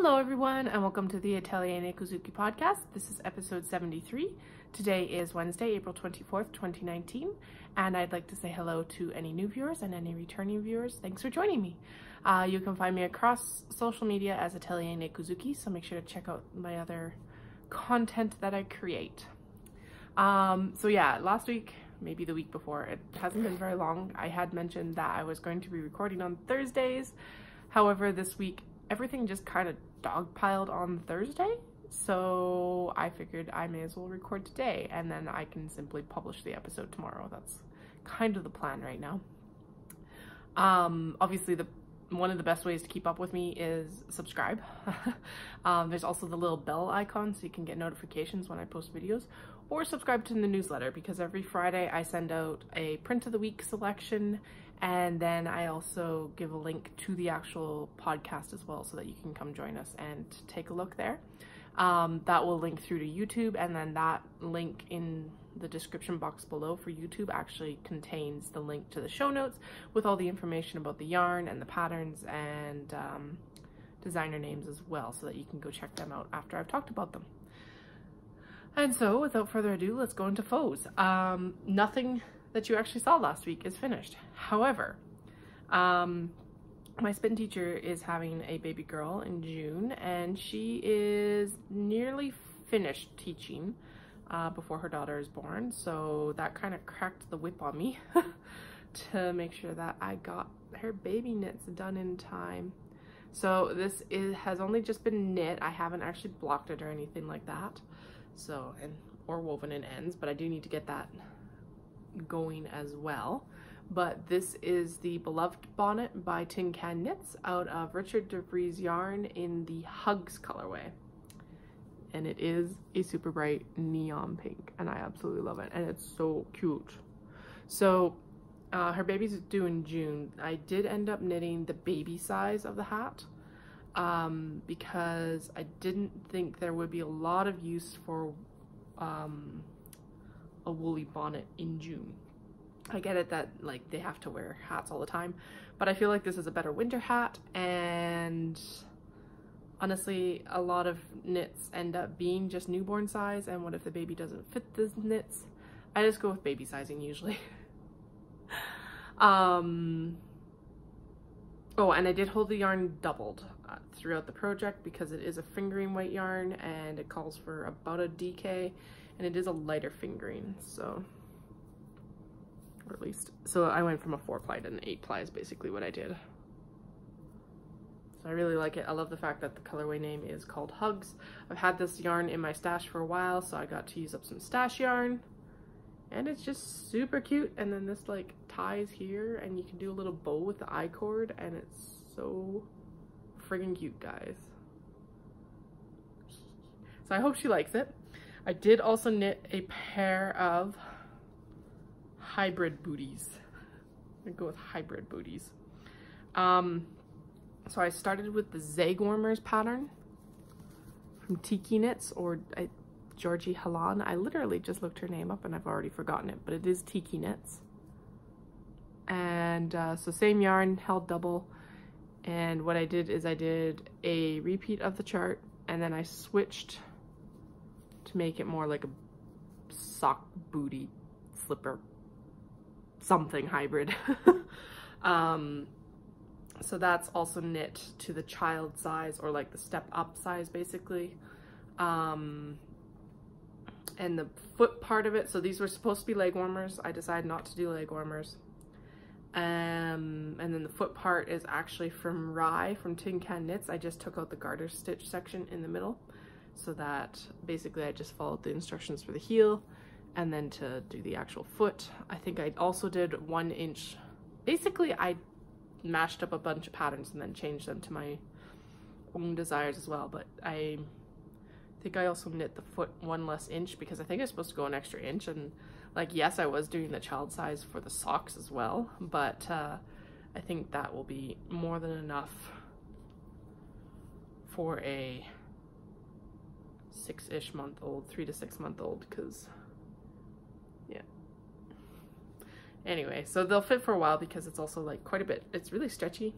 Hello everyone and welcome to the Atelier Nekozuki podcast. This is episode 73. Today is Wednesday, April 24th, 2019, and I'd like to say hello to any new viewers and any returning viewers. Thanks for joining me. You can find me across social media as Atelier Nekozuki, so make sure to check out my other content that I create. So yeah, last week, maybe the week before, it hasn't been very long, I had mentioned that I was going to be recording on Thursdays. However, this week everything just kind of dogpiled on Thursday, so I figured I may as well record today and then I can simply publish the episode tomorrow. That's kind of the plan right now. Obviously one of the best ways to keep up with me is subscribe. There's also the little bell icon so you can get notifications when I post videos, or subscribe to the newsletter because every Friday I send out a print of the week selection, and then I also give a link to the actual podcast as well so that you can come join us and take a look there. That will link through to YouTube, and then that link in the description box below for YouTube actually contains the link to the show notes with all the information about the yarn and the patterns and designer names as well, so that you can go check them out after I've talked about them. And so without further ado, let's go into faux. Nothing that you actually saw last week is finished. However, my spin teacher is having a baby girl in June, and she is nearly finished teaching before her daughter is born. So that kind of cracked the whip on me to make sure that I got her baby knits done in time. So this has only just been knit. I haven't actually blocked it or anything like that. So, or woven in ends, but I do need to get that going as well. But this is the Beloved Bonnet by Tin Can Knits out of Richard DeVries yarn in the Hugs colorway. And it is a super bright neon pink, and I absolutely love it, and it's so cute. So her baby's due in June. I did end up knitting the baby size of the hat because I didn't think there would be a lot of use for a woolly bonnet in June. I get it that like they have to wear hats all the time, but I feel like this is a better winter hat, and honestly a lot of knits end up being just newborn size, and what if the baby doesn't fit the knits? I just go with baby sizing usually. Oh, and I did hold the yarn doubled throughout the project because it is a fingering weight yarn and it calls for about a DK, and it is a lighter fingering, so, or at least, so I went from a 4-ply to an 8-ply is basically what I did. So I really like it. I love the fact that the colorway name is called Hugs. I've had this yarn in my stash for a while, so I got to use up some stash yarn, and it's just super cute. And then this like ties here, and you can do a little bow with the I-cord, and it's so friggin' cute, guys. So I hope she likes it. I did also knit a pair of hybrid booties. I'm gonna go with hybrid booties. So I started with the Zeg Warmers pattern from Tiki Knits, or Georgie Halan. I literally just looked her name up and I've already forgotten it, but it is Tiki Knits. And so same yarn, held double, and what I did is I did a repeat of the chart, and then I switched to make it more like a sock booty slipper something hybrid. So that's also knit to the child size, or like the step up size basically. And the foot part of it, so these were supposed to be leg warmers. I decided not to do leg warmers. And then the foot part is actually from Rye from Tin Can Knits. I just took out the garter stitch section in the middle, so that basically I just followed the instructions for the heel, and then to do the actual foot, I think I also did 1 inch. Basically, I mashed up a bunch of patterns and then changed them to my own desires as well, but I think I also knit the foot 1 less inch because I think it's supposed to go an extra inch, and like, yes, I was doing the child size for the socks as well, but I think that will be more than enough for a 6-ish month old, 3 to 6 month old, because yeah. Anyway, so they'll fit for a while because it's also like quite a bit, it's really stretchy.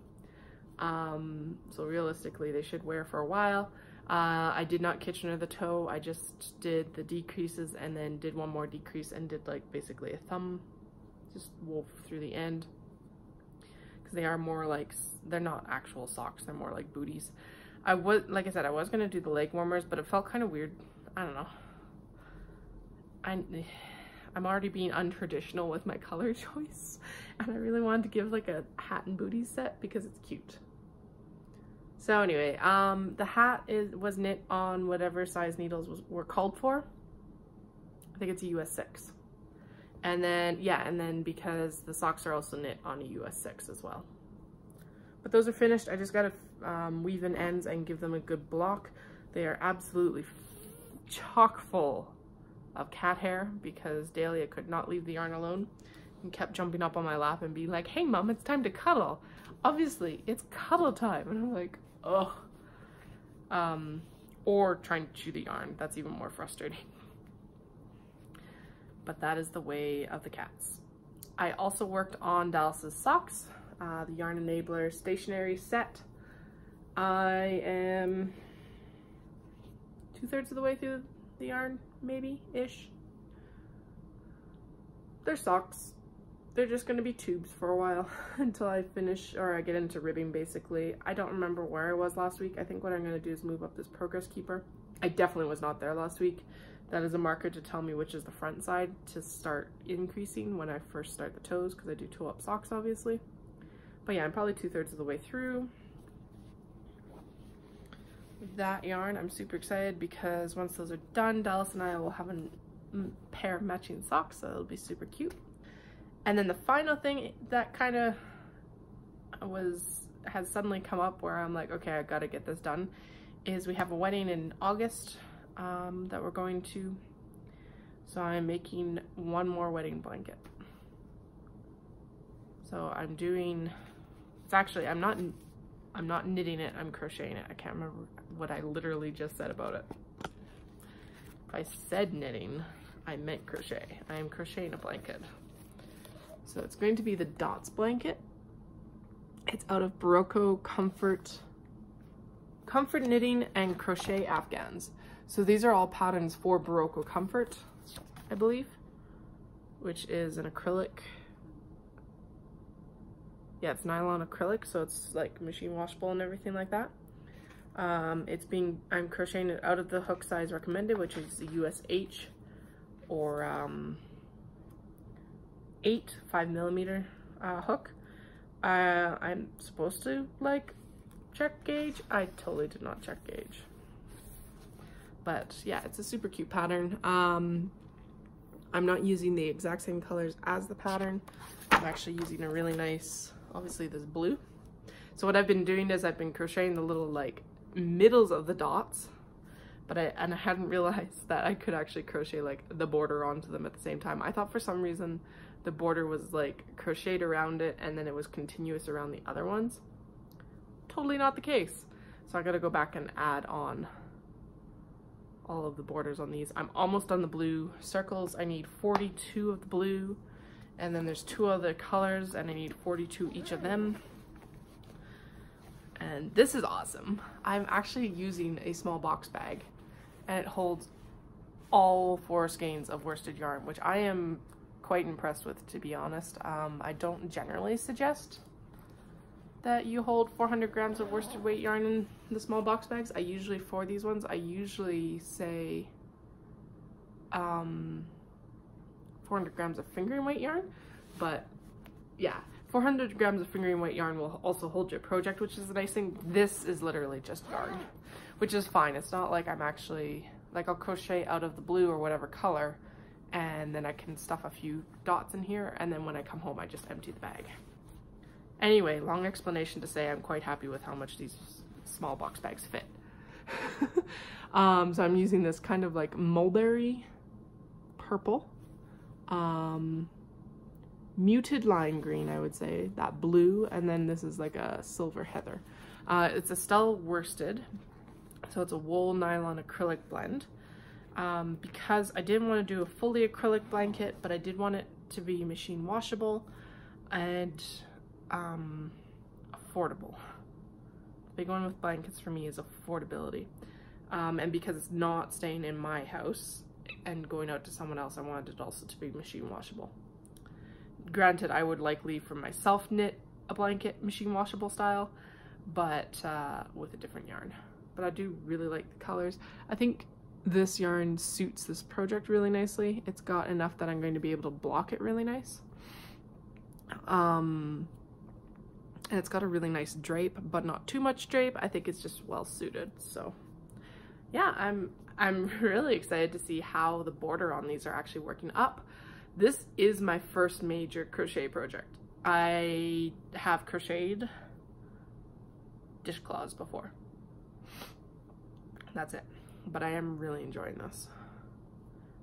So realistically they should wear for a while. I did not Kitchener the toe. I just did the decreases and then did one more decrease and did like basically a thumb, just wove through the end, because they are more like, they're not actual socks, they're more like booties. I was, like I said, I was gonna do the leg warmers, but it felt kind of weird. I don't know. I'm already being untraditional with my color choice, and I really wanted to give like a hat and booties set because it's cute. So anyway, the hat was knit on whatever size needles were called for. I think it's a US 6. And then, yeah, and then because the socks are also knit on a US 6 as well. But those are finished. I just gotta weave in ends and give them a good block. They are absolutely chock full of cat hair because Dahlia could not leave the yarn alone and kept jumping up on my lap and being like, "Hey mom, it's time to cuddle. Obviously, it's cuddle time." And I'm like, ugh. Or trying to chew the yarn. That's even more frustrating. But that is the way of the cats. I also worked on Dallas's socks, the Yarn Enabler stationery set. I am 2/3 of the way through the yarn, maybe-ish. They're socks. They're just going to be tubes for a while until I finish, or I get into ribbing basically. I don't remember where I was last week. I think what I'm going to do is move up this progress keeper. I definitely was not there last week. That is a marker to tell me which is the front side to start increasing when I first start the toes, because I do toe up socks obviously. But yeah, I'm probably 2/3 of the way through that yarn. I'm super excited because once those are done, Dallas and I will have a pair of matching socks, so it'll be super cute. And then the final thing that kind of has suddenly come up where I'm like, okay, I gotta get this done, is we have a wedding in August that we're going to. So I'm making one more wedding blanket. So I'm doing, it's actually, I'm not knitting it, I'm crocheting it. I can't remember what I literally just said about it. If I said knitting, I meant crochet. I am crocheting a blanket. So it's going to be the Dots blanket. It's out of Barocco Comfort Knitting and Crochet Afghans. So these are all patterns for Barocco Comfort, I believe, which is an acrylic. Yeah, it's nylon acrylic, so it's like machine washable and everything like that. I'm crocheting it out of the hook size recommended, which is the US H, or 8 5mm hook. I'm supposed to like check gauge. I totally did not check gauge. But yeah, it's a super cute pattern. I'm not using the exact same colors as the pattern. I'm actually using a really nice, obviously this blue. So what I've been doing is I've been crocheting the little like middles of the dots, but I hadn't realized that I could actually crochet like the border onto them at the same time. I thought for some reason the border was like crocheted around it and then it was continuous around the other ones. Totally not the case. So I gotta go back and add on all of the borders on these. I'm almost done the blue circles. I need 42 of the blue, and then there's 2 other colors and I need 42 each of them. And this is awesome. I'm actually using a small box bag and it holds all 4 skeins of worsted yarn, which I am quite impressed with, to be honest. I don't generally suggest that you hold 400 grams of worsted weight yarn in the small box bags. I usually, for these ones, I usually say 400 grams of fingering weight yarn, but yeah, 400 grams of fingering weight yarn will also hold your project, which is the nice thing. This is literally just yarn, which is fine. It's not like I'm actually, like I'll crochet out of the blue or whatever color, and then I can stuff a few dots in here, and then when I come home, I just empty the bag. Anyway, long explanation to say I'm quite happy with how much these small box bags fit. So I'm using this kind of like mulberry purple, muted lime green, I would say, that blue, and then this is like a silver heather. It's a Stella worsted, so it's a wool nylon acrylic blend. Because I didn't want to do a fully acrylic blanket, but I did want it to be machine washable and affordable. big one with blankets for me is affordability. And because it's not staying in my house and going out to someone else, I wanted it also to be machine washable. Granted, I would likely for myself knit a blanket machine washable style, but with a different yarn. But I do really like the colors. I think this yarn suits this project really nicely. It's got enough that I'm going to be able to block it really nice. And it's got a really nice drape, but not too much drape. I think it's just well suited. So yeah, I'm really excited to see how the border on these are actually working up. This is my first major crochet project. I have crocheted dishcloths before. That's it. But I am really enjoying this.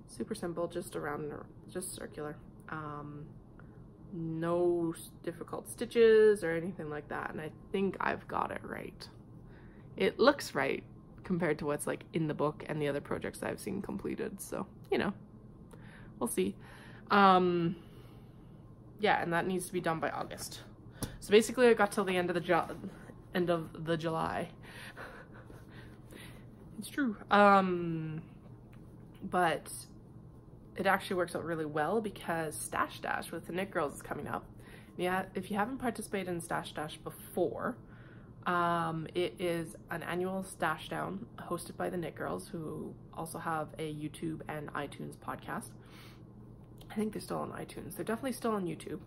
Super simple, just around, just circular. No difficult stitches or anything like that, and I think I've got it right. It looks right compared to what's like in the book and the other projects I've seen completed, so you know, we'll see. Yeah, and that needs to be done by August. So basically I got till the end of the July. It's true. But it actually works out really well because Stash Dash with the Knit Girls is coming up. Yeah, if you haven't participated in Stash Dash before, it is an annual stash down hosted by the Knit Girls, who also have a YouTube and iTunes podcast. I think they're still on iTunes. They're definitely still on YouTube.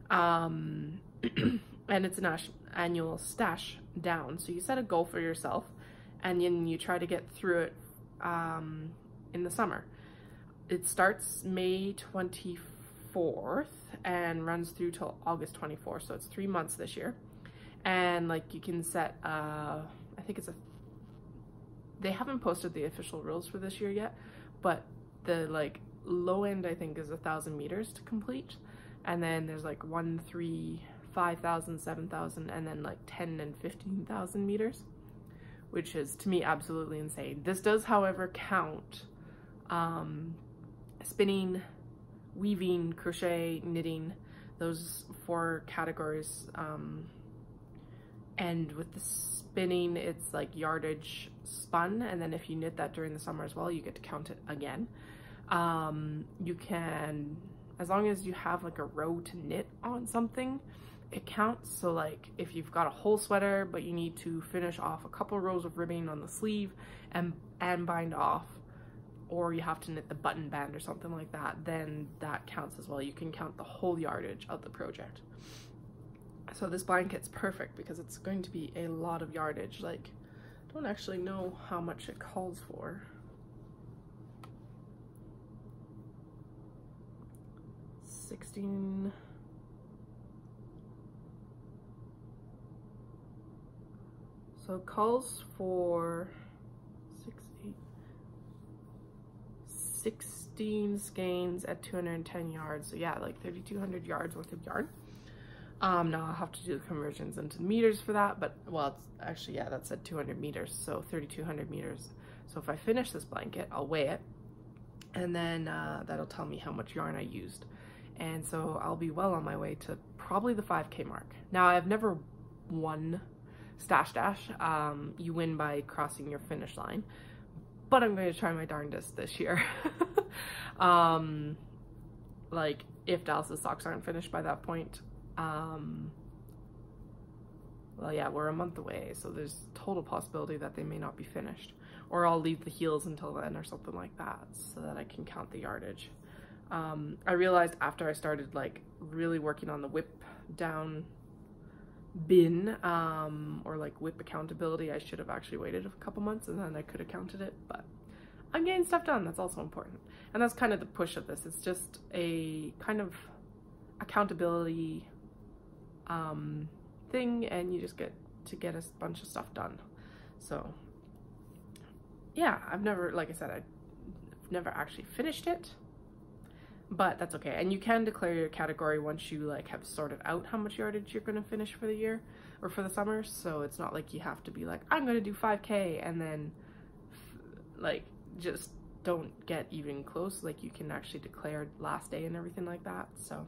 And it's an annual stash down. So you set a goal for yourself and then you try to get through it in the summer. It starts May 24th and runs through till August 24th. So it's 3 months this year. And like you can set, I think it's they haven't posted the official rules for this year yet, but the like low end I think is 1,000 meters to complete. And then there's like 1, 3, 5,000, 7,000, and then like 10 and 15,000 meters, which is to me absolutely insane. This does, however, count spinning, weaving, crochet, knitting, those 4 categories. And with the spinning, it's like yardage spun, and then if you knit that during the summer as well, you get to count it again. You can, as long as you have like a row to knit on something, it counts. So like if you've got a whole sweater but you need to finish off a couple rows of ribbing on the sleeve and bind off, or you have to knit the button band or something like that, then that counts as well. You can count the whole yardage of the project. So this blanket's perfect because it's going to be a lot of yardage. Like, I don't actually know how much it calls for. So it calls for 16 skeins at 210 yards. So yeah, like 3,200 yards worth of yarn. Now I'll have to do the conversions into meters for that, but well, it's actually, yeah, that said 200 meters, so 3,200 meters. So if I finish this blanket, I'll weigh it, and then that'll tell me how much yarn I used. And so I'll be well on my way to probably the 5K mark. Now, I've never won Stash Dash. You win by crossing your finish line, but I'm going to try my darndest this year. Like, if Dallas's socks aren't finished by that point, well, yeah, we're a month away, so there's total possibility that they may not be finished, or I'll leave the heels until then or something like that so that I can count the yardage. I realized after I started like really working on the whip down bin, or like whip accountability, I should have actually waited a couple months and then I could have counted it, but I'm getting stuff done. That's also important. And that's kind of the push of this. It's just a kind of accountability thing, and you just get to get a bunch of stuff done. So yeah, I've never, like I said, I've never actually finished it, but that's okay. And you can declare your category once you like have sorted out how much yardage you're going to finish for the year or for the summer. So it's not like you have to be like, I'm going to do 5K and then like just don't get even close. Like you can actually declare last day and everything like that. So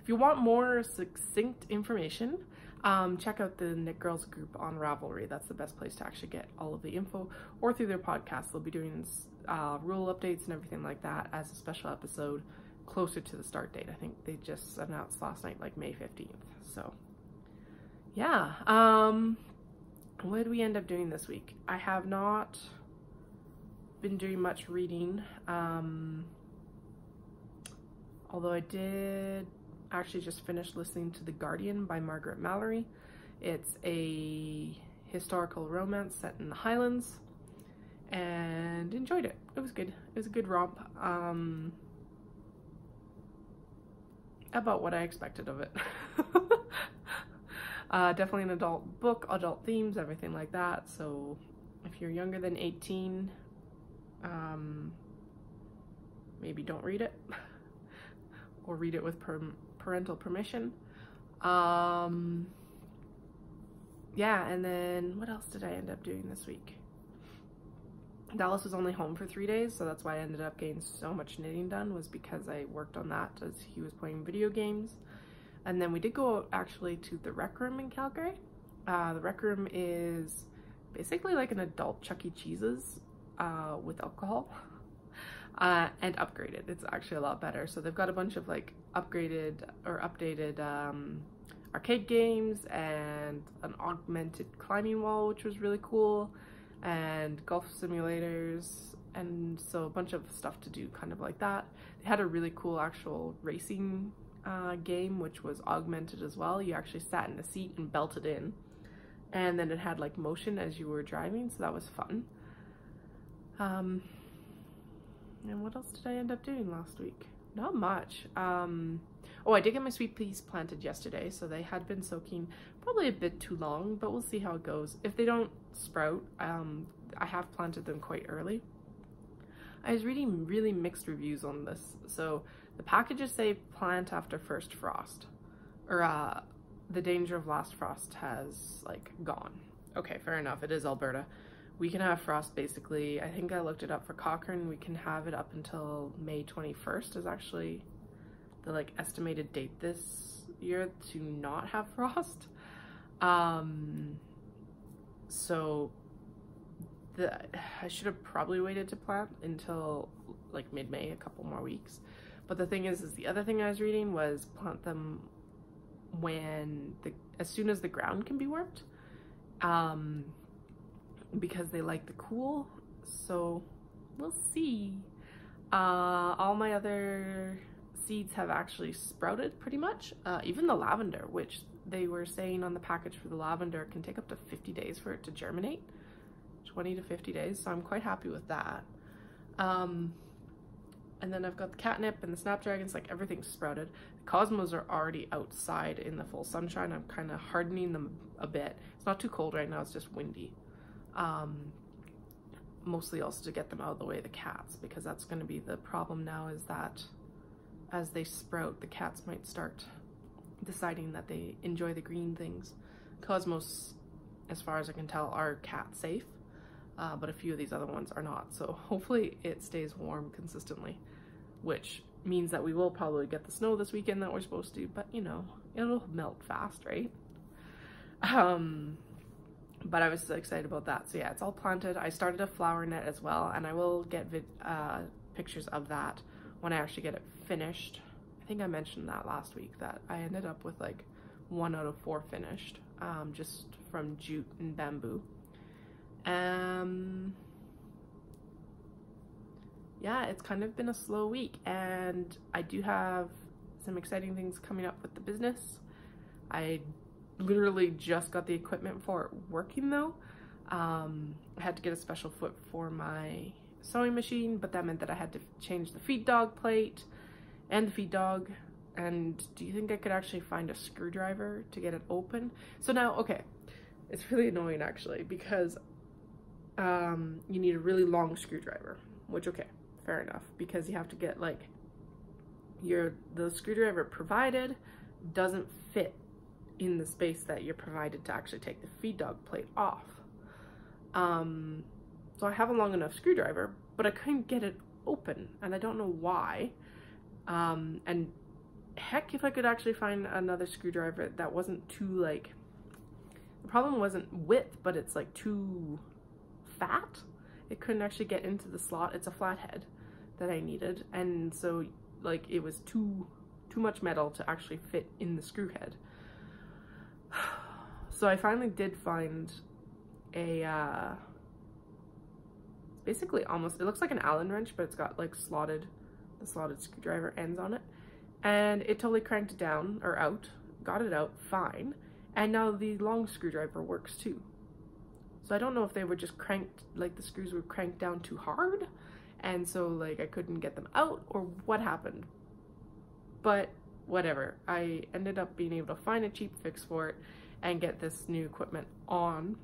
if you want more succinct information, Check out the Knit Girls group on Ravelry. That's the best place to actually get all of the info, or through their podcast. They'll be doing rule updates and everything like that as a special episode closer to the start date. I think they just announced last night, like May 15th. So yeah, what did we end up doing this week? I have not been doing much reading, although I did actually just finish listening to The Guardian by Margaret Mallory. It's a historical romance set in the Highlands, and enjoyed it. It was good. It was a good romp. About what I expected of it. Definitely an adult book, adult themes, everything like that. So if you're younger than 18, maybe don't read it, or read it with parental permission. Yeah, and then what else did I end up doing this week? Dallas was only home for 3 days, so that's why I ended up getting so much knitting done, was because I worked on that as he was playing video games. And then we did go out actually to the Rec Room in Calgary. The Rec Room is basically like an adult Chuck E. Cheese's with alcohol and upgraded. It's actually a lot better. So they've got a bunch of like upgraded or updated arcade games and an augmented climbing wall, which was really cool, and golf simulators, and so a bunch of stuff to do kind of like that. They had a really cool actual racing game, which was augmented as well. You actually sat in the seat and belted in, and then it had like motion as you were driving, so that was fun. And what else did I end up doing last week? Not much. Oh, I did get my sweet peas planted yesterday, so they had been soaking probably a bit too long, but we'll see how it goes. If they don't sprout, I have planted them quite early. I was reading really mixed reviews on this. So the packages say plant after first frost, or the danger of last frost has like gone. Okay, fair enough. It is Alberta. We can have frost basically, I think I looked it up for Cochrane, we can have it up until May 21st is actually the like estimated date this year to not have frost. So I should have probably waited to plant until like mid-May, a couple more weeks. But the thing is the other thing I was reading was plant them as soon as the ground can be worked, because they like the cool. So we'll see. All my other seeds have actually sprouted pretty much, even the lavender, which they were saying on the package for the lavender can take up to 50 days for it to germinate. 20 to 50 days, so I'm quite happy with that. And then I've got the catnip and the snapdragons, like everything's sprouted. The cosmos are already outside in the full sunshine. I'm kind of hardening them a bit. It's not too cold right now, it's just windy. Mostly also to get them out of the way of the cats, because that's going to be the problem now, is that as they sprout, the cats might start deciding that they enjoy the green things. Cosmos, as far as I can tell, are cat safe. But a few of these other ones are not. So hopefully it stays warm consistently, which means that we will probably get the snow this weekend that we're supposed to, but you know, it'll melt fast, right? But I was so excited about that. So yeah, it's all planted. I started a flower net as well, and I will get pictures of that when I actually get it finished. I think I mentioned that last week, that I ended up with like 1 out of 4 finished, just from jute and bamboo. Yeah, it's kind of been a slow week, and I do have some exciting things coming up with the business. I literally just got the equipment for it working though. I had to get a special foot for my sewing machine, but that meant that I had to change the feed dog plate and the feed dog. And do you think I could actually find a screwdriver to get it open? So now, okay, it's really annoying actually, because you need a really long screwdriver, which, okay, fair enough, because you have to get like the screwdriver provided doesn't fit in the space that you're provided to actually take the feed dog plate off. So I have a long enough screwdriver, but I couldn't get it open, and I don't know why. And heck, if I could actually find another screwdriver that wasn't too like The problem wasn't width, but it's like too fat. It couldn't actually get into the slot. It's a flathead that I needed, and so like it was too much metal to actually fit in the screw head. So I finally did find a basically almost, it looks like an Allen wrench, but it's got like the slotted screwdriver ends on it, and it totally cranked it down or out, got it out fine, and now the long screwdriver works too. So I don't know if they were just cranked, like the screws were cranked down too hard, and so like I couldn't get them out, or what happened. But whatever, I ended up being able to find a cheap fix for it and get this new equipment on.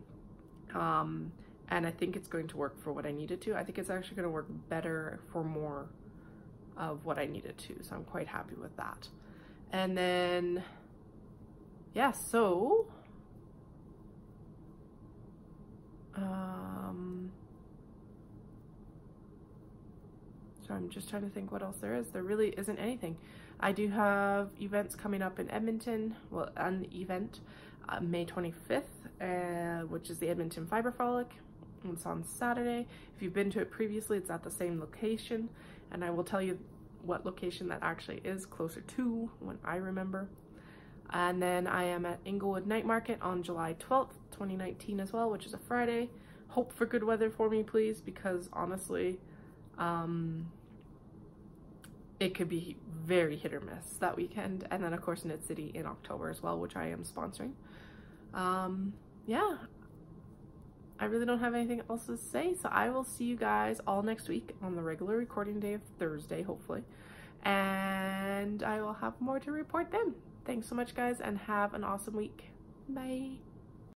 And I think it's going to work for what I needed to. I think it's actually going to work better for more of what I needed to, so I'm quite happy with that. And then, yeah, so I'm just trying to think what else there is. There really isn't anything. I do have events coming up in Edmonton. Well, an event May 25th, which is the Edmonton Fiberfrolic. It's on Saturday. If you've been to it previously, it's at the same location, and I will tell you what location that actually is closer to when I remember. And then I am at Inglewood Night Market on July 12th, 2019 as well, which is a Friday. Hope for good weather for me, please, because honestly, it could be very hit or miss that weekend. And then of course Knit City in October as well, which I am sponsoring. Yeah, I really don't have anything else to say, so I will see you guys all next week on the regular recording day of Thursday, hopefully. And I will have more to report then. Thanks so much, guys, and have an awesome week. Bye.